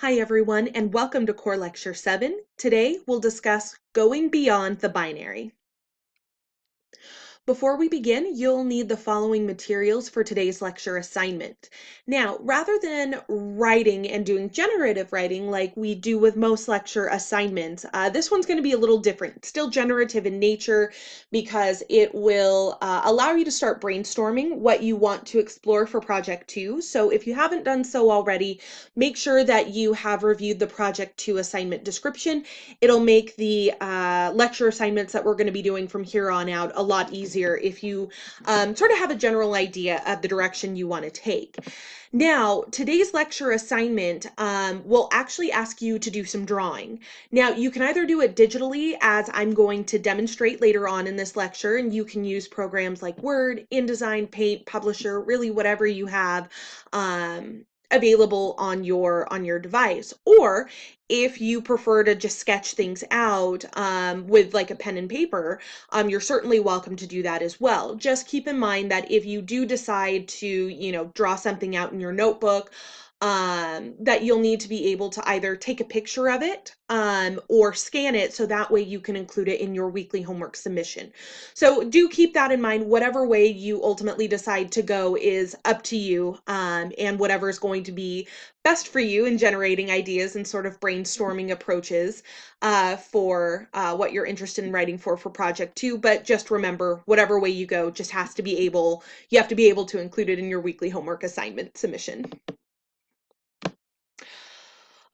Hi everyone, and welcome to Core Lecture 7. Today we'll discuss going beyond the binary. Before we begin, you'll need the following materials for today's lecture assignment. Now, rather than writing and doing generative writing like we do with most lecture assignments, this one's going to be a little different. It's still generative in nature because it will allow you to start brainstorming what you want to explore for Project 2. So if you haven't done so already, make sure that you have reviewed the Project 2 assignment description. It'll make the lecture assignments that we're going to be doing from here on out a lot easier if you sort of have a general idea of the direction you want to take. Now, today's lecture assignment will actually ask you to do some drawing. Now, you can either do it digitally, as I'm going to demonstrate later on in this lecture, and you can use programs like Word, InDesign, Paint, Publisher, really whatever you have available on your device. Or if you prefer to just sketch things out with like a pen and paper, you're certainly welcome to do that as well. Just keep in mind that if you do decide to, draw something out in your notebook, that you'll need to be able to either take a picture of it or scan it so that way you can include it in your weekly homework submission. So do keep that in mind. Whatever way you ultimately decide to go is up to you, and whatever is going to be best for you in generating ideas and sort of brainstorming approaches for what you're interested in writing for Project 2. But just remember, whatever way you go, just you have to be able to include it in your weekly homework assignment submission.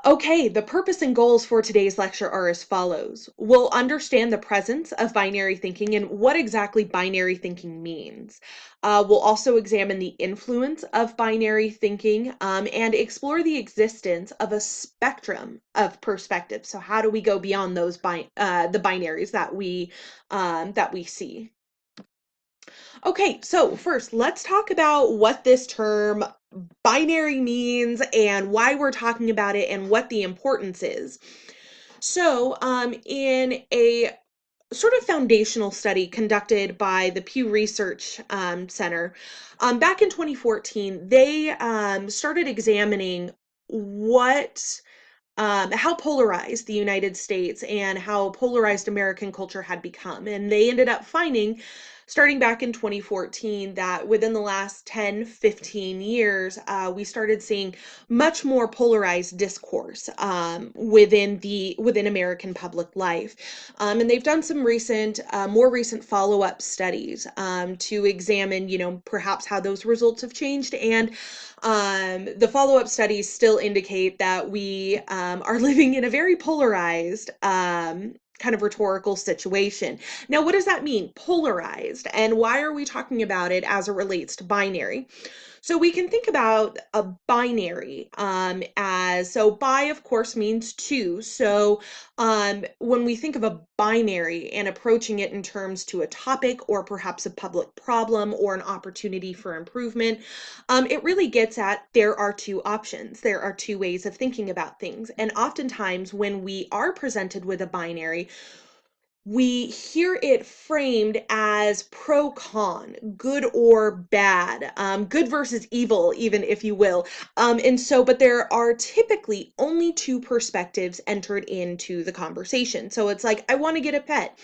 Okay, the purpose and goals for today's lecture are as follows. We'll understand the presence of binary thinking and what exactly binary thinking means. We'll also examine the influence of binary thinking and explore the existence of a spectrum of perspectives. So how do we go beyond those the binaries that we see? Okay, so first, let's talk about what this term binary means and why we're talking about it and what the importance is. So, in a sort of foundational study conducted by the Pew Research Center, back in 2014, they started examining how polarized the United States and how polarized American culture had become. And they ended up finding, starting back in 2014, that within the last 10, 15 years, we started seeing much more polarized discourse within American public life. And they've done some more recent follow-up studies to examine, perhaps how those results have changed. And the follow-up studies still indicate that we are living in a very polarized kind of rhetorical situation. Now, what does that mean, polarized? And why are we talking about it as it relates to binary? So we can think about a binary so bi, of course, means two. So when we think of a binary and approaching it in terms to a topic or perhaps a public problem or an opportunity for improvement, it really gets at there are two options. There are two ways of thinking about things. And oftentimes when we are presented with a binary, we hear it framed as pro-con, good or bad, good versus evil, even, if you will. But there are typically only two perspectives entered into the conversation. So it's like, I want to get a pet.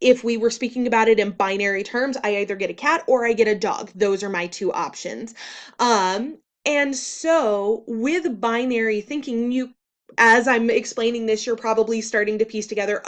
If we were speaking about it in binary terms, I either get a cat or I get a dog. Those are my two options. And so with binary thinking, as I'm explaining this, you're probably starting to piece together,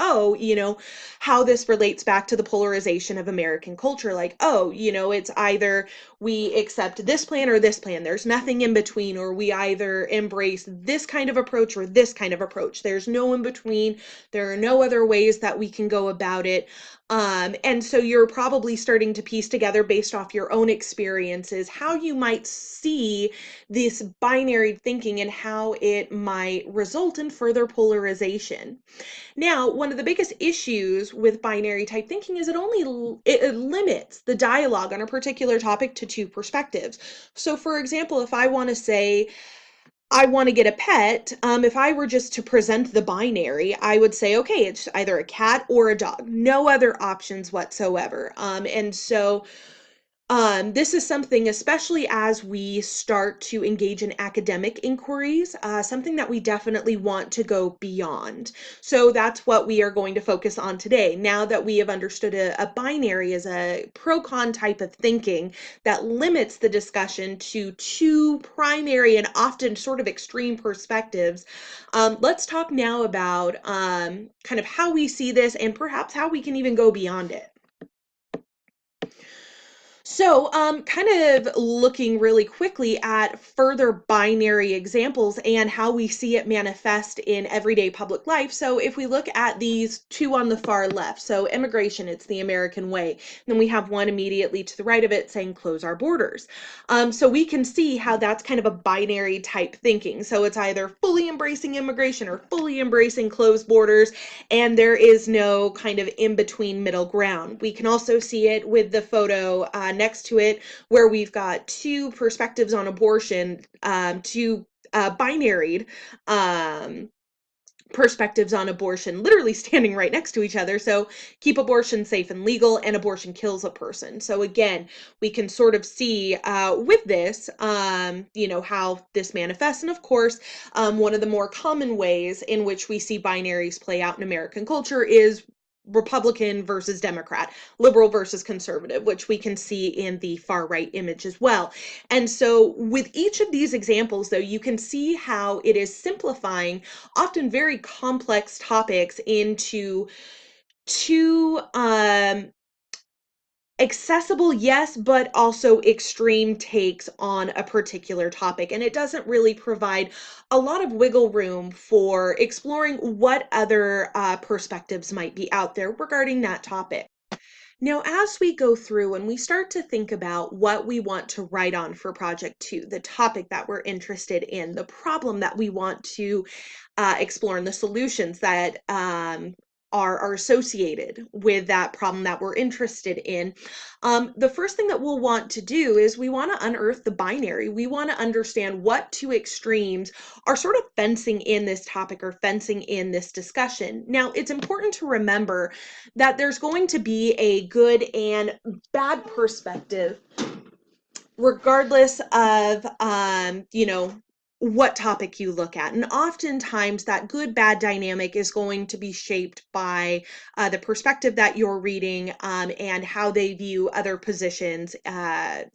how this relates back to the polarization of American culture. Like, it's either we accept this plan or this plan. There's nothing in between, or we either embrace this kind of approach or this kind of approach. There's no in between. There are no other ways that we can go about it. And so you're probably starting to piece together, based off your own experiences, how you might see this binary thinking and how it might result in further polarization. Now, one of the biggest issues with binary type thinking is it limits the dialogue on a particular topic to two perspectives. So for example, if I want to say, I want to get a pet, if I were just to present the binary, I would say, okay, it's either a cat or a dog, no other options whatsoever. And so This is something, especially as we start to engage in academic inquiries, something that we definitely want to go beyond. So that's what we are going to focus on today. Now that we have understood a binary as a pro-con type of thinking that limits the discussion to two primary and often sort of extreme perspectives, let's talk now about kind of how we see this and perhaps how we can even go beyond it. So, kind of looking really quickly at further binary examples and how we see it manifest in everyday public life. So, if we look at these two on the far left, so immigration, it's the American way. Then we have one immediately to the right of it saying close our borders. So we can see how that's kind of a binary type thinking. So it's either fully embracing immigration or fully embracing closed borders, and there is no kind of in between middle ground. We can also see it with the photo next to it, where we've got two perspectives on abortion, two binaried perspectives on abortion literally standing right next to each other. So keep abortion safe and legal, and abortion kills a person. So again, we can sort of see with this, how this manifests. And of course, one of the more common ways in which we see binaries play out in American culture is Republican versus Democrat, liberal versus conservative, which we can see in the far right image as well. And so with each of these examples, though, you can see how it is simplifying often very complex topics into two accessible, yes, but also extreme takes on a particular topic. And it doesn't really provide a lot of wiggle room for exploring what other perspectives might be out there regarding that topic. Now, as we go through and we start to think about what we want to write on for Project 2, the topic that we're interested in, the problem that we want to explore, and the solutions that are associated with that problem that we're interested in, the first thing that we'll want to do is we want to unearth the binary. We want to understand what two extremes are sort of fencing in this topic or fencing in this discussion. Now, it's important to remember that there's going to be a good and bad perspective regardless of what topic you look at. And oftentimes that good bad dynamic is going to be shaped by the perspective that you're reading, and how they view other positions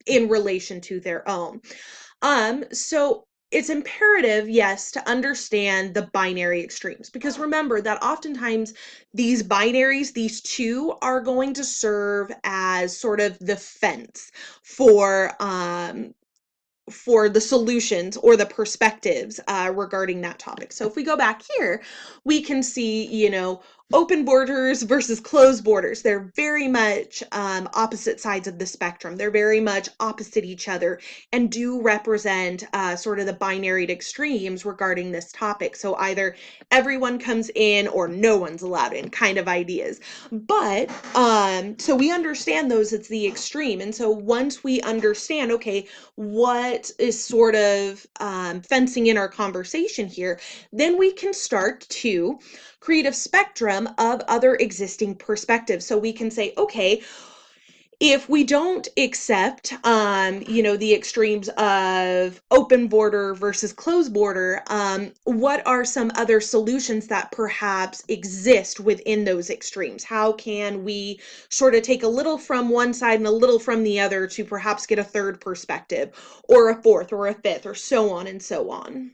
in relation to their own. So it's imperative, yes, to understand the binary extremes, because remember that oftentimes these binaries, these two, are going to serve as sort of the fence for the solutions or the perspectives regarding that topic. So if we go back here, we can see, open borders versus closed borders. They're very much opposite sides of the spectrum. They're very much opposite each other and do represent sort of the binary extremes regarding this topic. So either everyone comes in or no one's allowed in kind of ideas. But so we understand those as the extreme. And so once we understand, okay, what is sort of fencing in our conversation here, then we can start to create a spectrum of other existing perspectives. So we can say, okay, if we don't accept, the extremes of open border versus closed border, what are some other solutions that perhaps exist within those extremes? How can we sort of take a little from one side and a little from the other to perhaps get a third perspective, or a fourth, or a fifth, or so on and so on?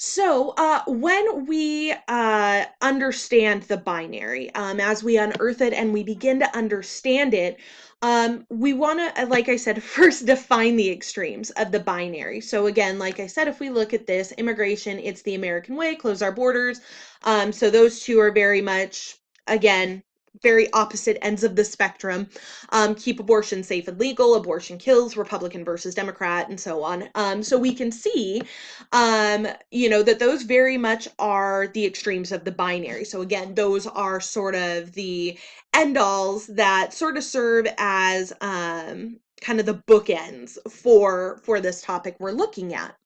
So, when we understand the binary, as we unearth it and we begin to understand it, we want to, like I said, first define the extremes of the binary. So, again, like I said, if we look at this, immigration, it's the American way, close our borders. So, those two are very much, again, very opposite ends of the spectrum. Keep abortion safe and legal, abortion kills, Republican versus Democrat, and so on. So we can see, that those very much are the extremes of the binary. So again, those are sort of the end-alls that sort of serve as kind of the bookends for this topic we're looking at.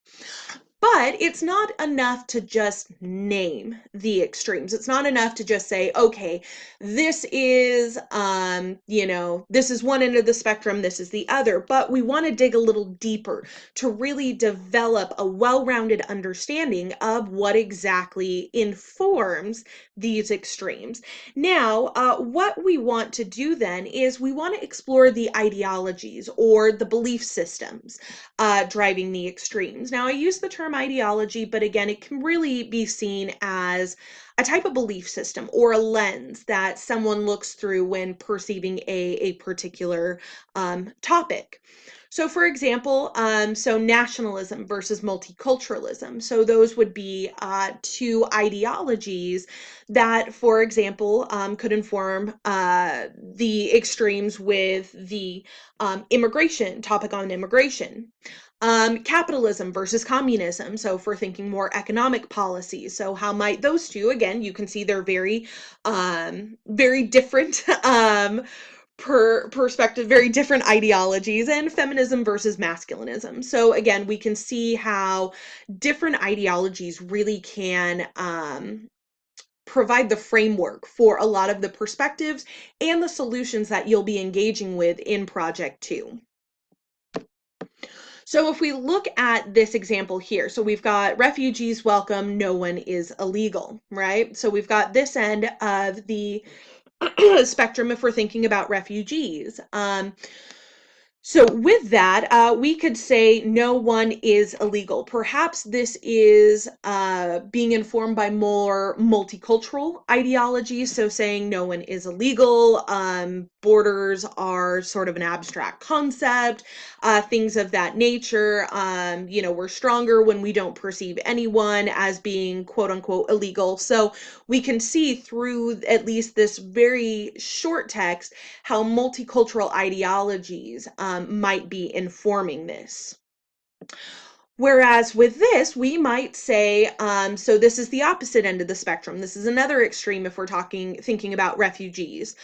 But it's not enough to just name the extremes. It's not enough to just say, okay, this is, this is one end of the spectrum, this is the other. But we want to dig a little deeper to really develop a well-rounded understanding of what exactly informs these extremes. Now, what we want to do then is we want to explore the ideologies or the belief systems driving the extremes. Now, I use the term ideology, but again, it can really be seen as a type of belief system or a lens that someone looks through when perceiving a particular topic. So, for example, so nationalism versus multiculturalism. So, those would be two ideologies that, for example, could inform the extremes with the immigration topic on immigration. Capitalism versus communism. So, if we're thinking more economic policies, so how might those two, again, you can see they're very different per perspective, very different ideologies, and feminism versus masculinism. So again, we can see how different ideologies really can provide the framework for a lot of the perspectives and the solutions that you'll be engaging with in Project 2. So if we look at this example here, so we've got refugees welcome, no one is illegal, right? So we've got this end of the spectrum if we're thinking about refugees. So with that, we could say no one is illegal. Perhaps this is being informed by more multicultural ideologies. So saying no one is illegal, borders are sort of an abstract concept, things of that nature. We're stronger when we don't perceive anyone as being quote unquote illegal. So we can see through at least this very short text how multicultural ideologies might be informing this. Whereas with this, we might say, so this is the opposite end of the spectrum. This is another extreme if we're thinking about refugees.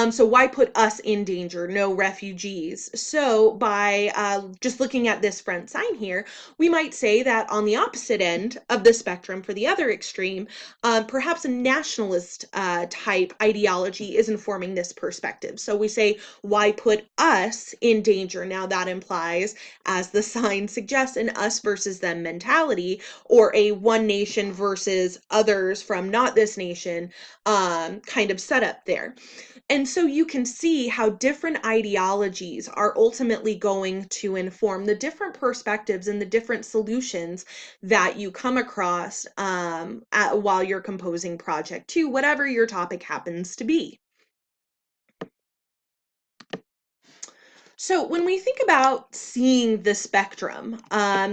So why put us in danger? No refugees. So by just looking at this front sign here, we might say that on the opposite end of the spectrum for the other extreme, perhaps a nationalist type ideology is informing this perspective. So we say, why put us in danger? Now that implies, as the sign suggests, an us versus them mentality, or a one nation versus others from not this nation kind of setup there. And so you can see how different ideologies are ultimately going to inform the different perspectives and the different solutions that you come across while you're composing Project 2, whatever your topic happens to be. So when we think about seeing the spectrum,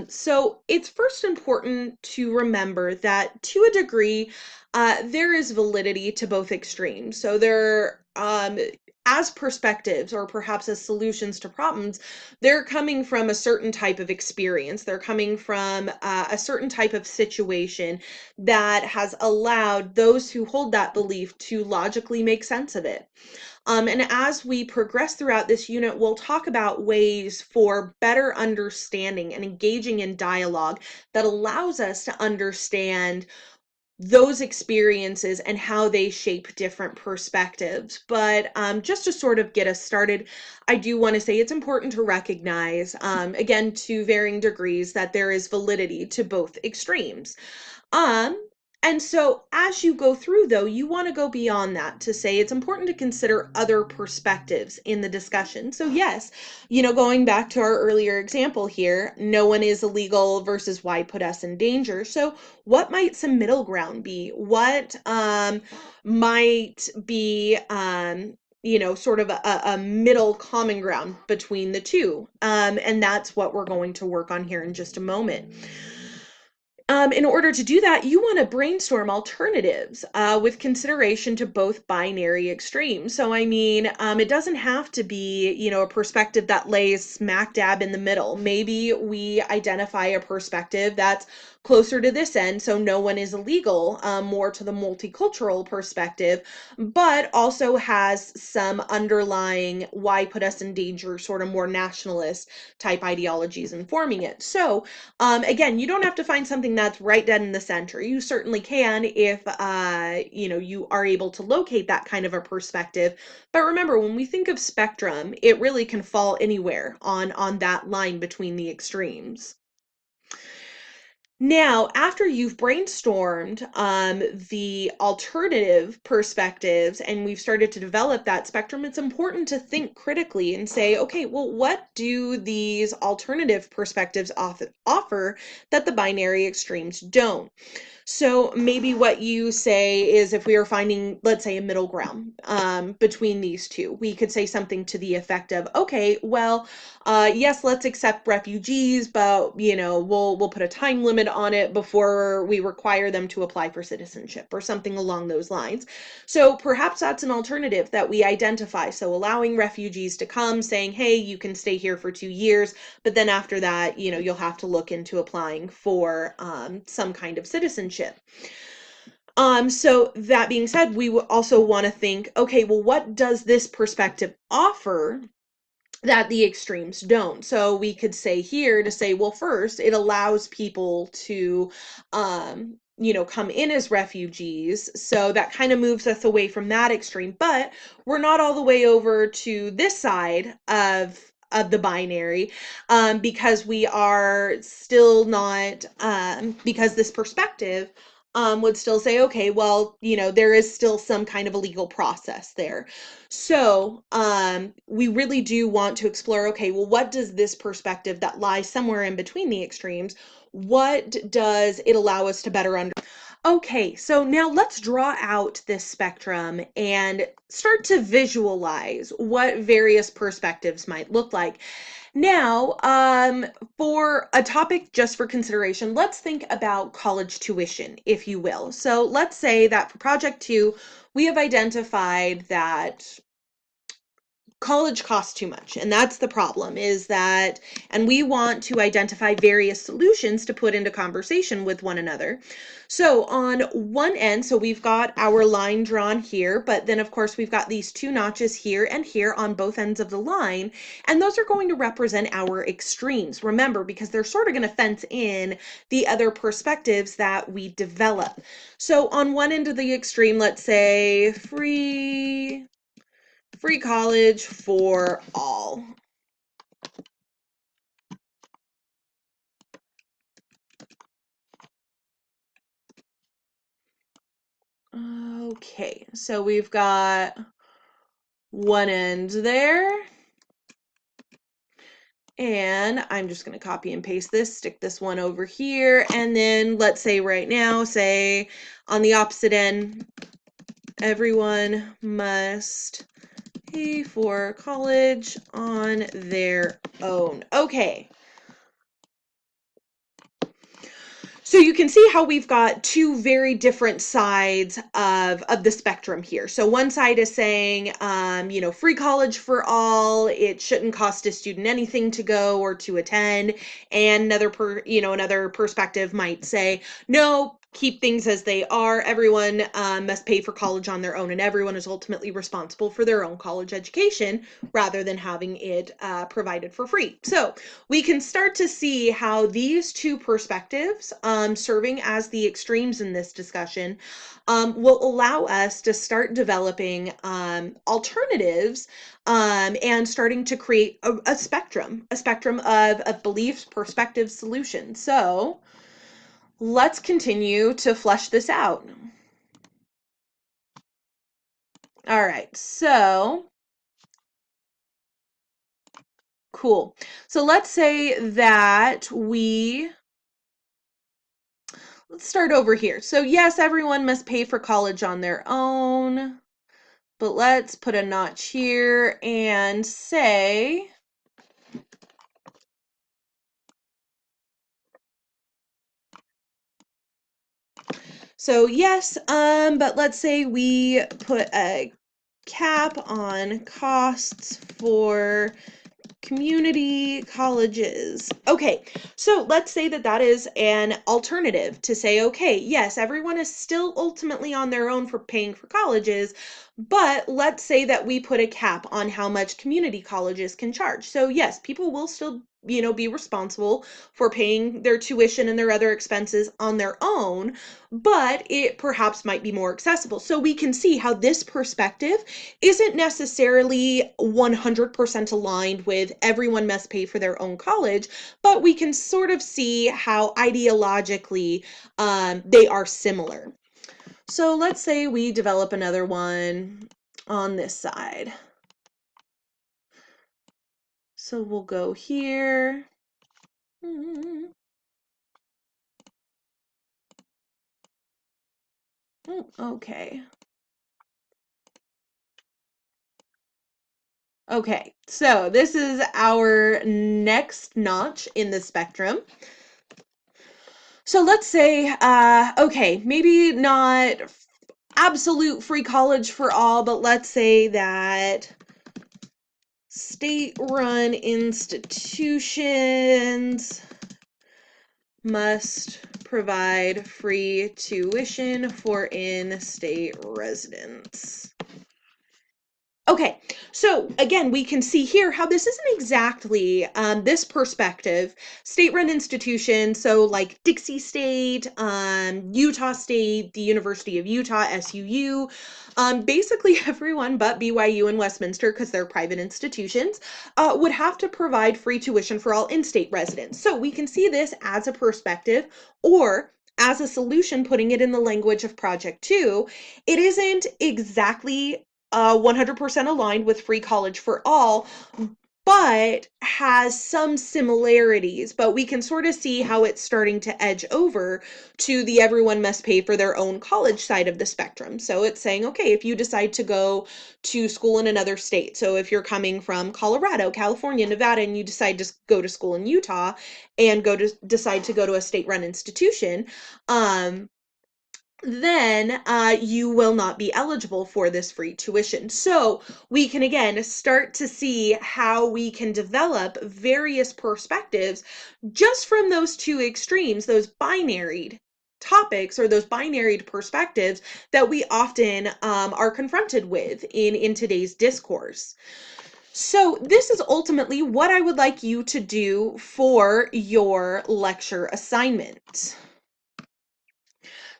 so it's first important to remember that to a degree, there is validity to both extremes. So there, as perspectives or perhaps as solutions to problems, they're coming from a certain type of experience. They're coming from a certain type of situation that has allowed those who hold that belief to logically make sense of it. And as we progress throughout this unit, we'll talk about ways for better understanding and engaging in dialogue that allows us to understand those experiences and how they shape different perspectives. But just to sort of get us started, I do want to say it's important to recognize, again, to varying degrees, that there is validity to both extremes. Um, and so as you go through, though, you want to go beyond that to say it's important to consider other perspectives in the discussion. So yes, going back to our earlier example here, no one is illegal versus why put us in danger. So what might some middle ground be? What might be sort of a middle common ground between the two? And that's what we're going to work on here in just a moment. In order to do that, you want to brainstorm alternatives with consideration to both binary extremes. So, I mean, it doesn't have to be, a perspective that lays smack dab in the middle. Maybe we identify a perspective that's closer to this end, so no one is illegal, more to the multicultural perspective, but also has some underlying why put us in danger, sort of more nationalist type ideologies informing it. So, again, you don't have to find something that's right dead in the center. You certainly can if, you are able to locate that kind of a perspective. But remember, when we think of spectrum, it really can fall anywhere on that line between the extremes. Now, after you've brainstormed the alternative perspectives and we've started to develop that spectrum, it's important to think critically and say, okay, well, what do these alternative perspectives offer that the binary extremes don't? So maybe what you say is, if we are finding, let's say, a middle ground between these two, we could say something to the effect of, okay, well, yes, let's accept refugees, but we'll put a time limit on it before we require them to apply for citizenship or something along those lines. So perhaps that's an alternative that we identify. So allowing refugees to come, saying, hey, you can stay here for 2 years, but then after that, you'll have to look into applying for some kind of citizenship. So that being said, we also want to think, okay, well, what does this perspective offer that the extremes don't? So we could say here to say, well, first, it allows people to, come in as refugees. So that kind of moves us away from that extreme, but we're not all the way over to this side of the binary, because we are still not, because this perspective would still say, okay, well, there is still some kind of a legal process there. So we really do want to explore, okay, well, what does this perspective that lies somewhere in between the extremes, what does it allow us to better understand? Okay, so now let's draw out this spectrum and start to visualize what various perspectives might look like. Now, for a topic just for consideration, let's think about college tuition, if you will. So let's say that for Project 2, we have identified that college costs too much, and that's the problem, is that, and we want to identify various solutions to put into conversation with one another. So on one end, so we've got our line drawn here, but then of course we've got these two notches here and here on both ends of the line, and those are going to represent our extremes, remember, because they're sort of going to fence in the other perspectives that we develop. So on one end of the extreme, let's say free college for all. Okay, so we've got one end there. And I'm just going to copy and paste this, stick this one over here. And then let's say right now, say on the opposite end, everyone must pay for college on their own. Okay. So you can see how we've got two very different sides of the spectrum here. So one side is saying, free college for all. It shouldn't cost a student anything to go or to attend. And another perspective might say, no, keep things as they are. Everyone must pay for college on their own, and everyone is ultimately responsible for their own college education rather than having it provided for free. So we can start to see how these two perspectives, serving as the extremes in this discussion, will allow us to start developing alternatives, and starting to create a spectrum of beliefs, perspectives, solutions. So let's continue to flesh this out. All right, so cool. So let's say that let's start over here. So yes, everyone must pay for college on their own, but let's put a notch here and say, So yes, but let's say we put a cap on costs for community colleges. Okay, so let's say that that is an alternative to say, okay, yes, everyone is still ultimately on their own for paying for colleges, but let's say that we put a cap on how much community colleges can charge. So yes, people will still, be responsible for paying their tuition and their other expenses on their own, but it perhaps might be more accessible. So we can see how this perspective isn't necessarily 100% aligned with everyone must pay for their own college, but we can sort of see how ideologically they are similar. So let's say we develop another one on this side. So we'll go here. Okay. Okay, so this is our next notch in the spectrum. So let's say, okay, maybe not absolute free college for all, but let's say that state-run institutions must provide free tuition for in-state residents. Okay, so again, we can see here how this isn't exactly this perspective. State-run institutions, so like Dixie State, Utah State, the University of Utah, SUU, basically everyone but BYU and Westminster, because they're private institutions, would have to provide free tuition for all in-state residents. So we can see this as a perspective, or as a solution, putting it in the language of Project 2, it isn't exactly 100% aligned with free college for all, but has some similarities. But we can sort of see how it's starting to edge over to the everyone must pay for their own college side of the spectrum. So it's saying, okay, if you decide to go to school in another state, so if you're coming from Colorado, California, Nevada, and you decide to go to school in Utah and decide to go to a state-run institution, then you will not be eligible for this free tuition. So we can again start to see how we can develop various perspectives just from those two extremes, those binaried topics or those binaried perspectives that we often are confronted with in today's discourse. So this is ultimately what I would like you to do for your lecture assignment.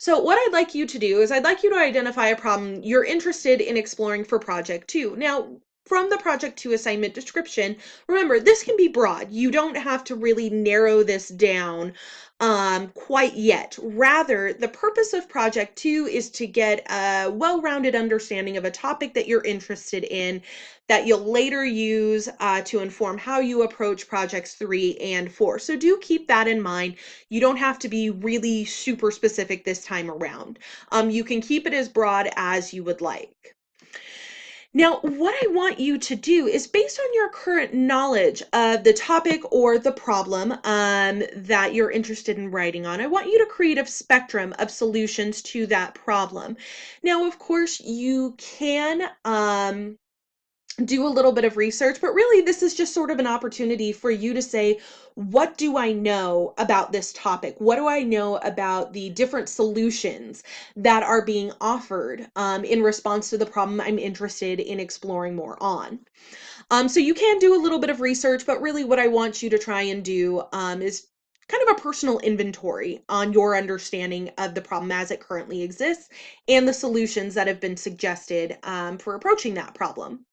So what I'd like you to do is I'd like you to identify a problem you're interested in exploring for Project 2. Now, from the Project 2 assignment description, remember, this can be broad. You don't have to really narrow this down quite yet. Rather, the purpose of Project 2 is to get a well-rounded understanding of a topic that you're interested in that you'll later use to inform how you approach Projects 3 and 4. So do keep that in mind. You don't have to be really super specific this time around. You can keep it as broad as you would like. Now, what I want you to do is based on your current knowledge of the topic or the problem that you're interested in writing on, I want you to create a spectrum of solutions to that problem. Now, of course, you can do a little bit of research, but really this is just sort of an opportunity for you to say, what do I know about this topic? What do I know about the different solutions that are being offered in response to the problem I'm interested in exploring more on? So you can do a little bit of research, but really what I want you to try and do is kind of a personal inventory on your understanding of the problem as it currently exists and the solutions that have been suggested for approaching that problem.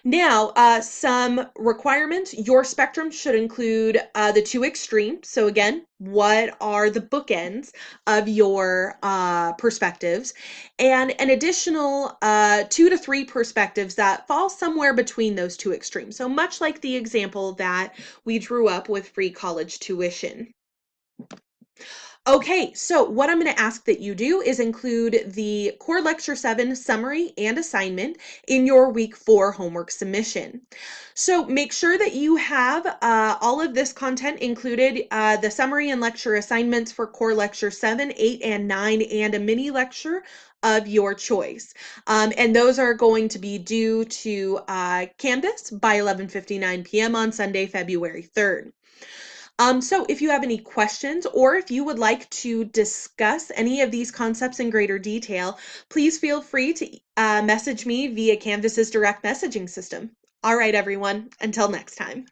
Now, some requirements. Your spectrum should include the two extremes. So again, what are the bookends of your perspectives? And an additional 2 to 3 perspectives that fall somewhere between those two extremes. So much like the example that we drew up with free college tuition. Okay, so what I'm going to ask that you do is include the Core Lecture 7 summary and assignment in your week 4 homework submission. So make sure that you have all of this content included, the summary and lecture assignments for Core Lecture 7, 8, and 9, and a mini lecture of your choice. And those are going to be due to Canvas by 11:59 p.m. on Sunday, February 3rd. So if you have any questions or if you would like to discuss any of these concepts in greater detail, please feel free to message me via Canvas's direct messaging system. All right, everyone, until next time.